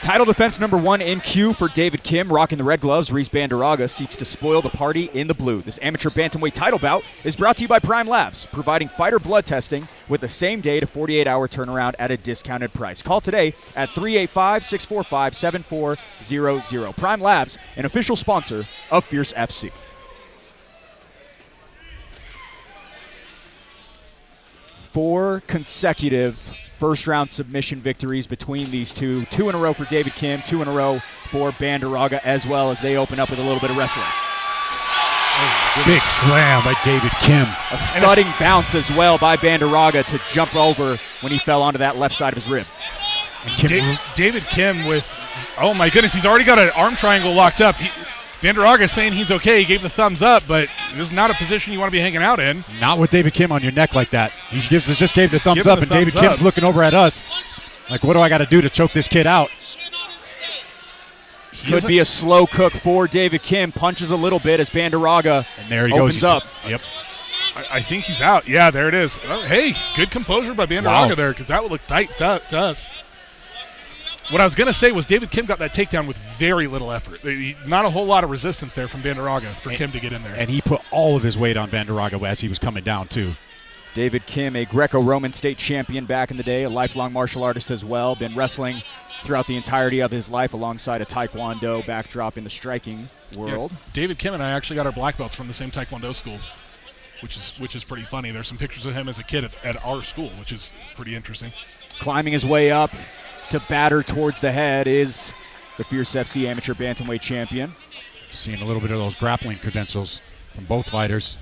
Title defense number 1 in queue for David Kim, rocking the red gloves. Reese Bandurraga seeks to spoil the party in the blue. This amateur bantamweight title bout is brought to you by Prime Labs, providing fighter blood testing with the same day to 48-hour turnaround at a discounted price. Call today at 385-645-7400. Prime Labs, an official sponsor of Fierce FC. Four consecutive first-round submission victories between these two. 2 in a row for David Kim, 2 in a row for Bandurraga, as well as they open up with a little bit of wrestling. Big slam by David Kim. A thudding bounce as well by Bandurraga to jump over when he fell onto that left side of his rib. David Kim with, oh my goodness, he's already got an arm triangle locked up. Bandurraga is saying he's okay. He gave the thumbs up, but this is not a position you want to be hanging out in. Not with David Kim on your neck like that. He just gave the thumbs up, and David Kim's looking over at us like, what do I got to do to choke this kid out? Could be a slow cook for David Kim. Punches a little bit as Bandurraga opens up. Yep. I think he's out. Yeah, there it is. Oh, hey, good composure by Bandurraga there, because that would look tight to us. What I was going to say was David Kim got that takedown with very little effort. Not a whole lot of resistance there from Bandurraga for Kim to get in there. And he put all of his weight on Bandurraga as he was coming down, too. David Kim, a Greco-Roman state champion back in the day, a lifelong martial artist as well, been wrestling throughout the entirety of his life alongside a Taekwondo backdrop in the striking world. Yeah, David Kim and I actually got our black belts from the same Taekwondo school, which is pretty funny. There's some pictures of him as a kid at our school, which is pretty interesting. Climbing his way up to batter towards the head is the Fierce FC amateur bantamweight champion. Seeing a little bit of those grappling credentials from both fighters.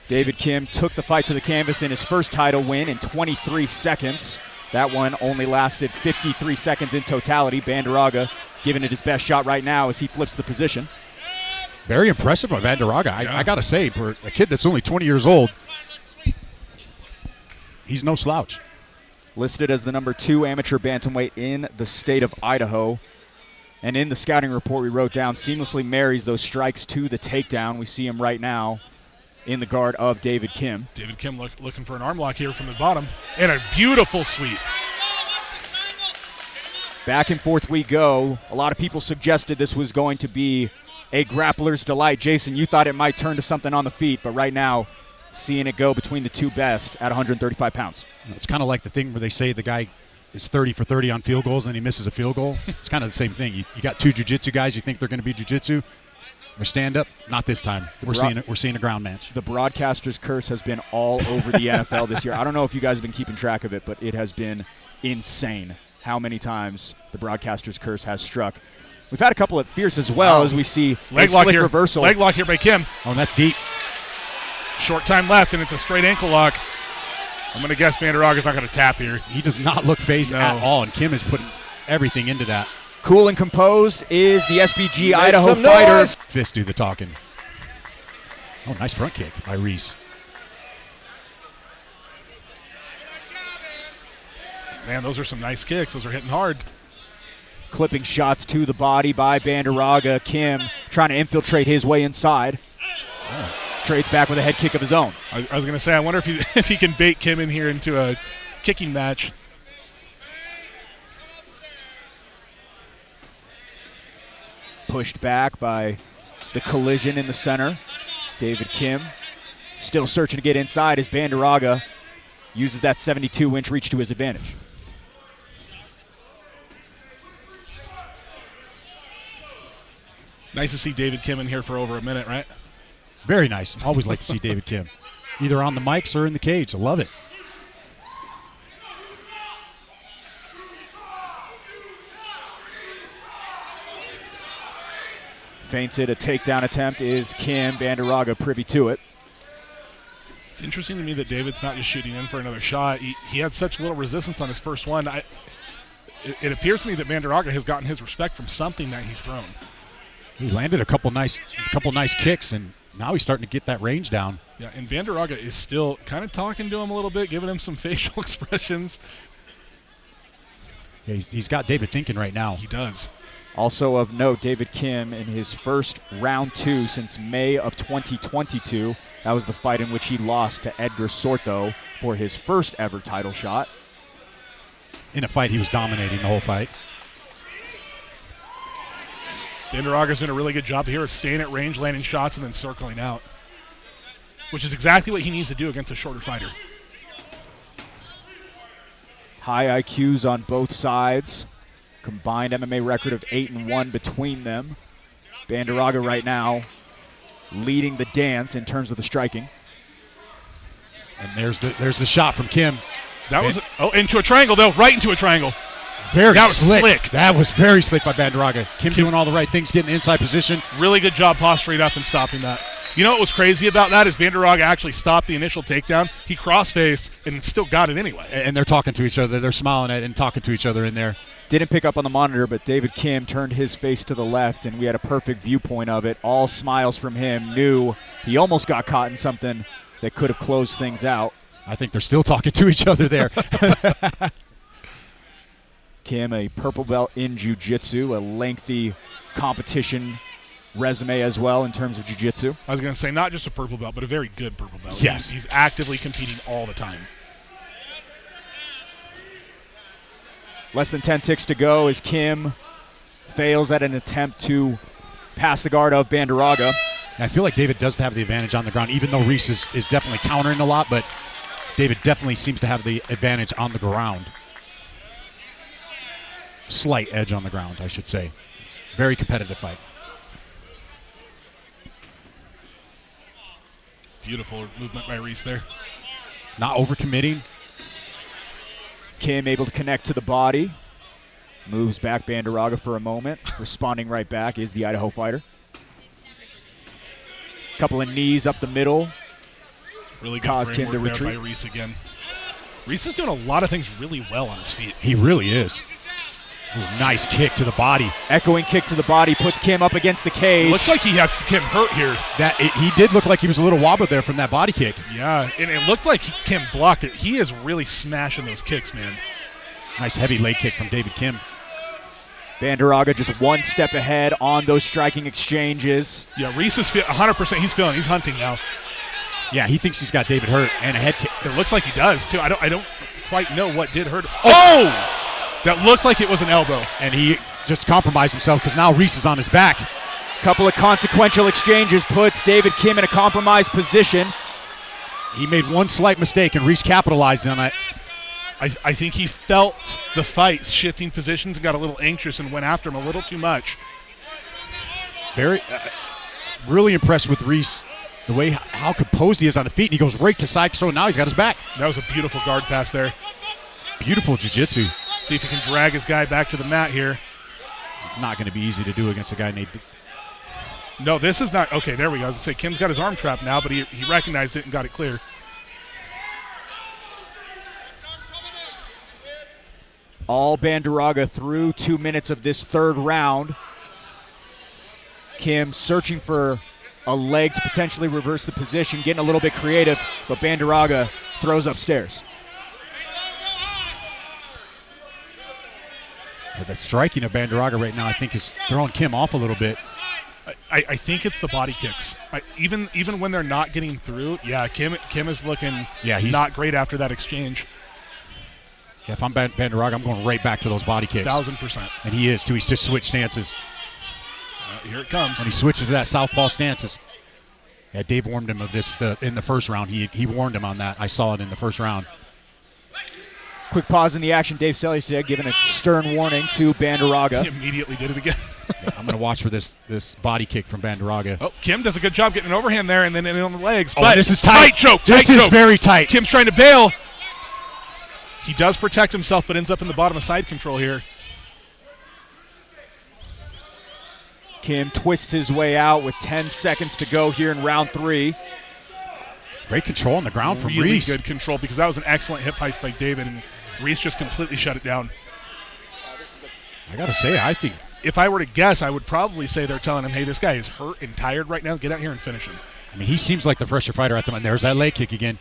David Kim took the fight to the canvas in his first title win in 23 seconds. That one only lasted 53 seconds in totality. Bandurraga giving it his best shot right now as he flips the position. Very impressive by Bandurraga. I got to say, for a kid that's only 20 years old, he's no slouch. Listed as the number 2 amateur bantamweight in the state of Idaho. And in the scouting report we wrote down, seamlessly marries those strikes to the takedown. We see him right now in the guard of David Kim. David Kim looking for an arm lock here from the bottom. And a beautiful sweep. Back and forth we go. A lot of people suggested this was going to be a grappler's delight. Jason, you thought it might turn to something on the feet, but right now, seeing it go between the two best at 135 pounds. It's kind of like the thing where they say the guy is 30 for 30 on field goals and he misses a field goal. It's kind of the same thing. You got 2 jiu-jitsu guys, you think they're going to be jiu-jitsu or stand-up. Not this time. We're seeing a ground match. The broadcaster's curse has been all over the NFL this year. I don't know if you guys have been keeping track of it, but it has been insane how many times the broadcaster's curse has struck. We've had a couple at Fierce as well as we see leg lock here. Reversal. Leg lock here by Kim. Oh, and that's deep. Short time left, and it's a straight ankle lock. I'm going to guess Bandurraga's not going to tap here. He does not look phased at all, and Kim is putting everything into that. Cool and composed is the SBG Idaho fighter. Fists do the talking. Oh, nice front kick by Reese. Man, those are some nice kicks. Those are hitting hard. Clipping shots to the body by Bandurraga. Kim trying to infiltrate his way inside. Oh. Trades back with a head kick of his own. I was going to say, I wonder if he can bait Kim in here into a kicking match. Pushed back by the collision in the center. David Kim still searching to get inside as Bandurraga uses that 72-inch reach to his advantage. Nice to see David Kim in here for over a minute, right? Very nice. Always like to see David Kim, either on the mics or in the cage. I love it. Feinted a takedown attempt is Kim. Bandurraga privy to it. It's interesting to me that David's not just shooting in for another shot. He had such little resistance on his first one. It appears to me that Bandurraga has gotten his respect from something that he's thrown. He landed a couple nice kicks, and now he's starting to get that range down. Yeah, and Bandurraga is still kind of talking to him a little bit, giving him some facial expressions. Yeah, he's got David thinking right now. He does. Also of note, David Kim in his first round 2 since May of 2022. That was the fight in which he lost to Edgar Sorto for his first ever title shot. in a fight, he was dominating the whole fight. Bandurraga's doing a really good job here of staying at range, landing shots, and then circling out, which is exactly what he needs to do against a shorter fighter. High IQs on both sides. Combined MMA record of 8-1 between them. Bandurraga right now leading the dance in terms of the striking. And there's the shot from Kim. That was into a triangle though, right into a triangle. Very that was slick. That was very slick by Bandurraga. Kim doing all the right things, getting the inside position. Really good job posturing up and stopping that. You know what was crazy about that is Bandurraga actually stopped the initial takedown. He cross-faced and still got it anyway. And they're talking to each other. They're smiling at it and talking to each other in there. Didn't pick up on the monitor, but David Kim turned his face to the left, and we had a perfect viewpoint of it. All smiles from him. Knew he almost got caught in something that could have closed things out. I think they're still talking to each other there. Kim, a purple belt in jiu-jitsu, a lengthy competition resume as well in terms of jiu-jitsu. I was going to say not just a purple belt, but a very good purple belt. Yes. He's actively competing all the time. Less than 10 ticks to go as Kim fails at an attempt to pass the guard of Bandurraga. I feel like David does have the advantage on the ground, even though Reese is definitely countering a lot, but David definitely seems to have the advantage on the ground. Slight edge on the ground, I should say. It's a very competitive fight. Beautiful movement by Reese there. Not overcommitting. Kim able to connect to the body. Moves back Bandurraga for a moment. Responding right back is the Idaho fighter. Couple of knees up the middle. Really good Caused Kim to framework there retreat. by Reese again. Reese is doing a lot of things really well on his feet. He really is. Ooh, nice kick to the body. Echoing kick to the body puts Kim up against the cage. Looks like he has Kim hurt here. He did look like he was a little wobbled there from that body kick. Yeah, and it looked like Kim blocked it. He is really smashing those kicks, man. Nice heavy leg kick from David Kim. Bandurraga just one step ahead on those striking exchanges. Yeah, Reese is 100%. He's hunting now. Yeah, he thinks he's got David hurt and a head kick. It looks like he does too. I don't quite know what did hurt. Oh! That looked like it was an elbow. And he just compromised himself because now Reese is on his back. Couple of consequential exchanges puts David Kim in a compromised position. He made one slight mistake and Reese capitalized on it. I think he felt the fight shifting positions and got a little anxious and went after him a little too much. Very, really impressed with Reese, the way how composed he is on the feet, and he goes right to side, so now he's got his back. That was a beautiful guard pass there. Beautiful jiu-jitsu. See if he can drag his guy back to the mat here. It's not going to be easy to do against a guy named... No, this is not... Okay, there we go. I was going to say, Kim's got his arm trapped now, but he recognized it and got it clear. All Bandurraga through 2 minutes of this third round. Kim searching for a leg to potentially reverse the position, getting a little bit creative, but Bandurraga throws upstairs. Yeah, the striking of Bandurraga right now, I think, is throwing Kim off a little bit. I think it's the body kicks. Even when they're not getting through, yeah, Kim is looking not great after that exchange. Yeah, if I'm Bandurraga, I'm going right back to those body kicks. 1,000%. And he is, too. He's just switched stances. Here it comes. And he switches to that southpaw stances. Yeah, Dave warned him of this in the first round. He warned him on that. I saw it in the first round. Quick pause in the action. Dave Sellies giving a stern warning to Bandurraga. He immediately did it again. Yeah, I'm going to watch for this body kick from Bandurraga. Oh, Kim does a good job getting an overhand there and then in on the legs. Oh, but this is tight. This is very tight. Kim's trying to bail. He does protect himself, but ends up in the bottom of side control here. Kim twists his way out with 10 seconds to go here in round 3. Great control on the ground from really Reese. Good control because that was an excellent hip heist by David, and Reese just completely shut it down. I got to say, I think... If I were to guess, I would probably say they're telling him, hey, this guy is hurt and tired right now. Get out here and finish him. I mean, he seems like the fresher fighter at the moment. There's that leg kick again.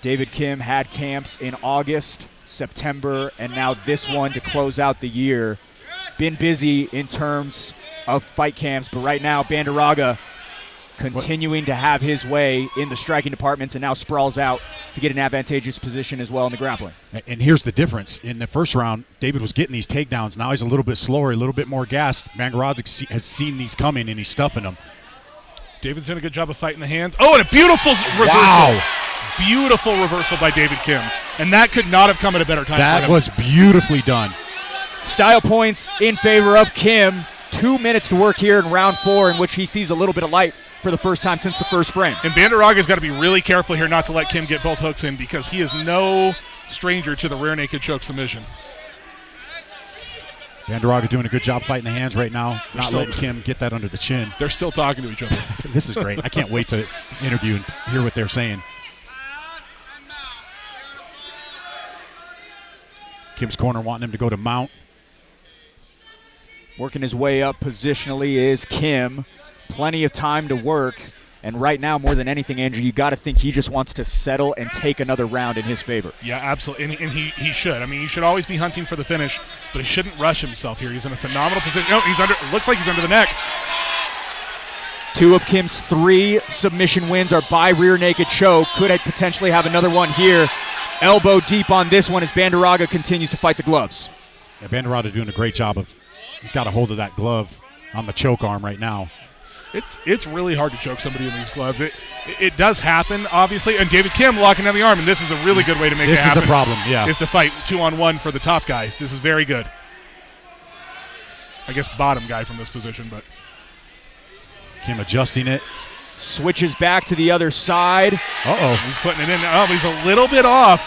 David Kim had camps in August, September, and now this one to close out the year. Been busy in terms of fight camps, but right now Bandurraga continuing to have his way in the striking departments, and now sprawls out to get an advantageous position as well in the grappling. And here's the difference. In the first round, David was getting these takedowns. Now he's a little bit slower, a little bit more gassed. Bandurraga has seen these coming, and he's stuffing them. David's done a good job of fighting the hands. Oh, and a beautiful reversal. Wow. Beautiful reversal by David Kim. And that could not have come at a better time for him. That was beautifully done. Style points in favor of Kim. 2 minutes to work here in round 4, in which he sees a little bit of light for the first time since the first frame. And Bandurraga's got to be really careful here not to let Kim get both hooks in, because he is no stranger to the rear naked choke submission. Bandurraga doing a good job fighting the hands right now, not letting Kim get that under the chin. They're still talking to each other. This is great. I can't wait to interview and hear what they're saying. Kim's corner wanting him to go to mount. Working his way up positionally is Kim. Plenty of time to work. And right now, more than anything, Andrew, you got to think he just wants to settle and take another round in his favor. Yeah, absolutely. And he should. I mean, he should always be hunting for the finish, but he shouldn't rush himself here. He's in a phenomenal position. No, he's under. Looks like he's under the neck. 2 of Kim's 3 submission wins are by rear naked choke. Could potentially have another one here. Elbow deep on this one as Bandurraga continues to fight the gloves. Yeah, Bandurraga doing a great job of, he's got a hold of that glove on the choke arm right now. It's really hard to choke somebody in these gloves. It does happen, obviously. And David Kim locking down the arm, and this is a really good way to make it happen. This is a problem, yeah. Is to fight 2-on-1 for the top guy. This is very good. I guess bottom guy from this position, but Kim adjusting it. Switches back to the other side. Uh-oh. He's putting it in. Oh, he's a little bit off.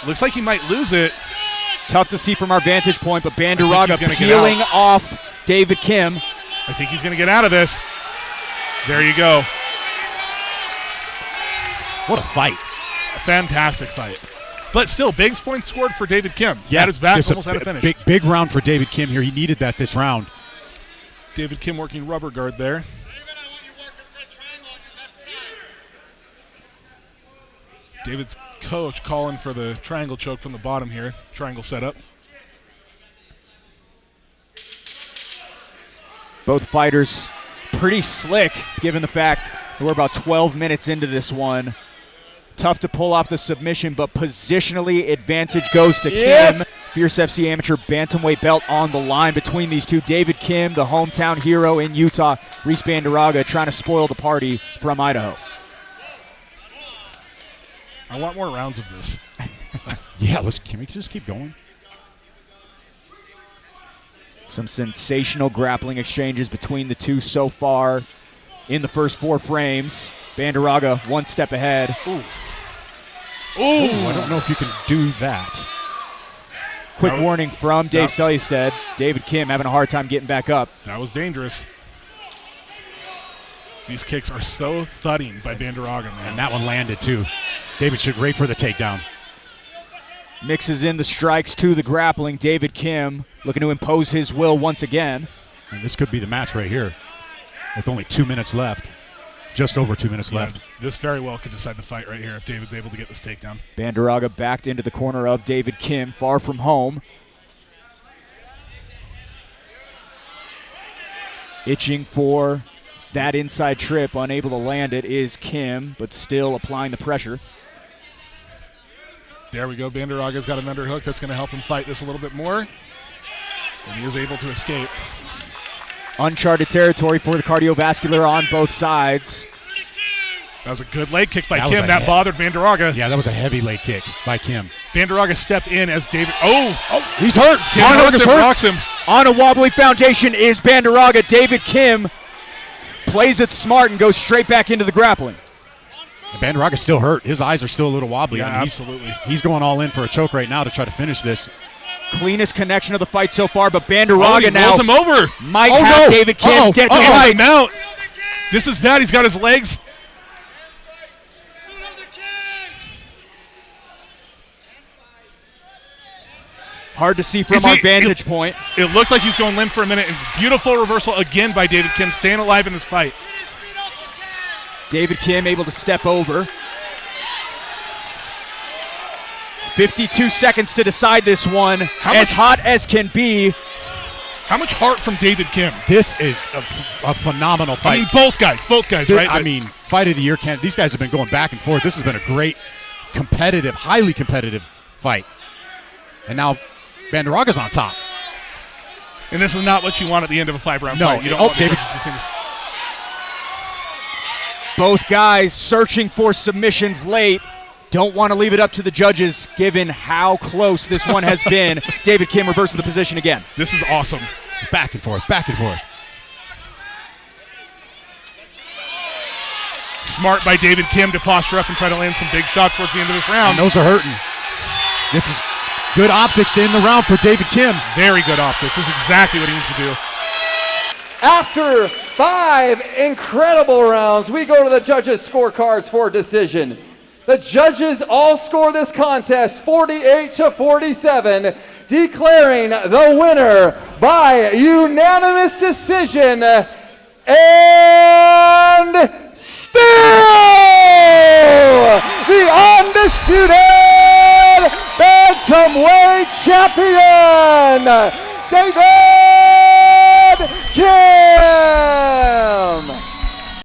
Looks like he might lose it. Tough to see from our vantage point, but Bandurraga peeling off David Kim. I think he's going to get out of this. There you go. What a fight. A fantastic fight. But still, big points scored for David Kim. Yeah, had his back, almost had a finish. Big round for David Kim here. He needed that this round. David Kim working rubber guard there. David's coach calling for the triangle choke from the bottom here. Triangle setup. Both fighters pretty slick, given the fact that we're about 12 minutes into this one. Tough to pull off the submission, but positionally, advantage goes to Kim. Fierce FC Amateur Bantamweight belt on the line between these two. David Kim, the hometown hero in Utah. Reese Bandurraga trying to spoil the party from Idaho. I want more rounds of this. Yeah, can we just keep going? Some sensational grappling exchanges between the two so far in the first 4 frames. Bandurraga 1 step ahead. Ooh, I don't know if you can do that. Quick warning from Dave Selystead. David Kim having a hard time getting back up. That was dangerous. These kicks are so thudding by Bandurraga, man. And that one landed, too. David should great for the takedown. Mixes in the strikes to the grappling. David Kim looking to impose his will once again. And this could be the match right here with only 2 minutes left. Just over 2 minutes left. This very well could decide the fight right here if David's able to get this takedown. Bandurraga backed into the corner of David Kim, far from home. Itching for that inside trip, unable to land it, is Kim, but still applying the pressure. There we go. Bandurraga's got an underhook that's going to help him fight this a little bit more. And he is able to escape. Uncharted territory for the cardiovascular on both sides. That was a good leg kick by Kim. That bothered Bandurraga. Yeah, that was a heavy leg kick by Kim. Bandurraga stepped in as David. Oh, he's hurt. Kim rocks him. On a wobbly foundation is Bandurraga. David Kim plays it smart and goes straight back into the grappling. Bandurraga's still hurt. His eyes are still a little wobbly. Yeah, I mean, absolutely. He's going all in for a choke right now to try to finish this. Cleanest connection of the fight so far, but Bandurraga now rolls him over. Might have David Kim get the fight. Now, this is bad. He's got his legs. Hard to see from our vantage point. It looked like he was going limp for a minute. And beautiful reversal again by David Kim, staying alive in this fight. David Kim able to step over. 52 seconds to decide this one. As hot as can be. How much heart from David Kim? This is a phenomenal fight. I mean, both guys, right? I mean, fight of the year candidate. These guys have been going back and forth. This has been a great, competitive, highly competitive fight. And now Bandurraga's on top. And this is not what you want at the end of a 5-round No. fight. You don't Oh, want David. Both guys searching for submissions late. Don't want to leave it up to the judges given how close this one has been. David Kim reverses the position again. This is awesome. Back and forth, back and forth. Smart by David Kim to posture up and try to land some big shots towards the end of this round. And those are hurting. This is good optics to end the round for David Kim. Very good optics. This is exactly what he needs to do. After 5 incredible rounds, we go to the judges' scorecards for decision. The judges all score this contest 48-47, declaring the winner by unanimous decision and still the undisputed bantamweight champion, David